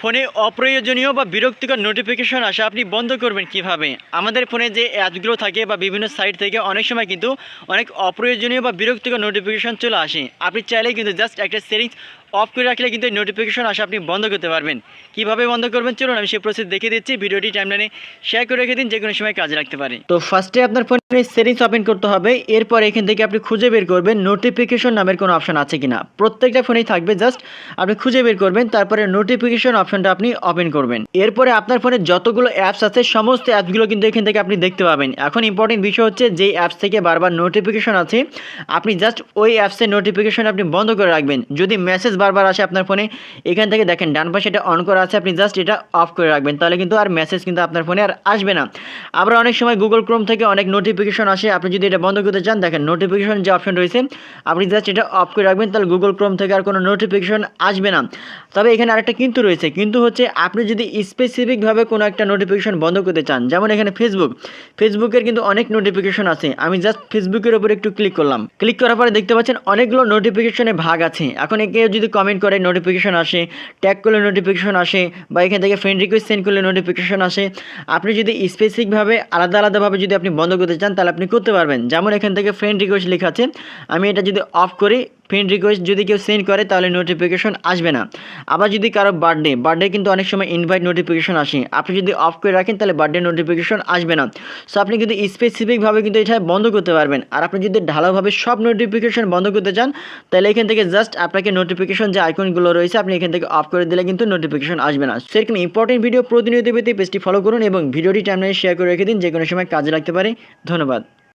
ফোনে অপ্রয়োজনীয় বা বিরক্তিকর নোটিফিকেশন আসা আপনি বন্ধ করবেন কিভাবে? আমাদের ফোনে যে অ্যাপসগুলো থাকে বা বিভিন্ন সাইট থেকে অনেক সময় কিন্তু অনেক অপ্রয়োজনীয় বা বিরক্তিকর নোটিফিকেশন চলে আসে। আপনি চাইলেই কিন্তু জাস্ট একটা সেটিংস অফ করে রাখলে কিন্তু এই নোটিফিকেশন আসা আপনি বন্ধ করতে পারবেন। কিভাবে বন্ধ করবেন চলুন আমি সেই প্রসেস দেখিয়ে দিচ্ছি। ভিডিওটি টাইমলাইনে শেয়ার করে রেখে দিন, যে কোনো সময় কাজে লাগতে পারে। তো ফার্স্টে আপনার ফোনে সেটিংস ওপেন করতে হবে। এরপর এখান থেকে আপনি খুঁজে বের করবেন নোটিফিকেশন নামের কোনো অপশন আছে কিনা। প্রত্যেকটা ফোনেই থাকবে, জাস্ট আপনি খুঁজে বের করবেন, তারপরে নোটিফিকেশন অপশনটা আপনি ওপেন করবেন। এরপরে আপনার ফোনে যতগুলো অ্যাপস আছে সমস্ত অ্যাপসগুলো কিন্তু এখান থেকে আপনি দেখতে পাবেন। এখন ইম্পর্টেন্ট বিষয় হচ্ছে যেই অ্যাপস থেকে বারবার নোটিফিকেশন আছে আপনি জাস্ট ওই অ্যাপসের নোটিফিকেশন আপনি বন্ধ করে রাখবেন। যদি মেসেজ বারবার আসে আপনার ফোনে, এখান থেকে দেখেন ডান পাশে এটা অন করা আছে, আপনি জাস্ট এটা অফ করে রাখবেন, তাহলে কিন্তু আর মেসেজ কিন্তু আপনার ফোনে আর আসবে না। আবার অনেক সময় গুগল ক্রোম থেকে অনেক নোটিফিকেশন আসে, আপনি যদি এটা বন্ধ করতে চান দেখেন নোটিফিকেশন যে অপশন রয়েছে আপনি জাস্ট এটা অফ করে রাখবেন, তাহলে গুগল ক্রোম থেকে আর কোনো নোটিফিকেশন আসবে না। তবে এখানে আরেকটা কিন্তু রয়েছে, কিন্তু হচ্ছে আপনি যদি স্পেসিফিকভাবে কোনো একটা নোটিফিকেশন বন্ধ করতে চান, যেমন এখানে ফেসবুকের কিন্তু অনেক নোটিফিকেশন আছে। আমি জাস্ট ফেসবুকের উপর একটু ক্লিক করলাম, ক্লিক করার পরে দেখতে পাচ্ছেন অনেকগুলো নোটিফিকেশনের ভাগ আছে। এখন কেউ যদি কমেন্ট করে নোটিফিকেশন আসে, ট্যাগ করলে নোটিফিকেশন আসে, বা এখান থেকে ফ্রেন্ড রিকোয়েস্ট সেন্ড করলে নোটিফিকেশন আসে। আপনি যদি স্পেসিফিকভাবে আলাদাভাবে যদি আপনি বন্ধ করতে চান তাহলে আপনি করতে পারবেন। যেমন এখান থেকে ফ্রেন্ড রিকোয়েস্ট লেখা আছে, আমি এটা যদি অফ করি, ফ্রেন্ড রিকোয়েস্ট যদি কেউ সেন্ড করে তাহলে নোটিফিকেশন আসবে না। আবার যদি কারো বার্থডে কিন্তু অনেক সময় ইনভাইট নোটিফিকেশন আসে, আপনি যদি অফ করে রাখেন তাহলে বার্থডে নোটিফিকেশন আসবে না। সো আপনি কিন্তু স্পেসিফিকভাবে কিন্তু এটা বন্ধ করতে পারবেন। আর আপনি যদি ঢালাওভাবে সব নোটিফিকেশন বন্ধ করতে চান তাহলে এখান থেকে জাস্ট আপনাকে নোটিফিকেশন যে আইকনগুলো রয়েছে আপনি এখান থেকে অফ করে দিলে কিন্তু নোটিফিকেশন আসবে না। সেরকম ইম্পর্টেন্ট ভিডিও প্রতিনিয়ত পেতে পেজটি ফলো করুন এবং ভিডিওটি টাইমলাইনে শেয়ার করে রেখে দিন, যে কোনো সময় কাজে লাগতে পারে। ধন্যবাদ।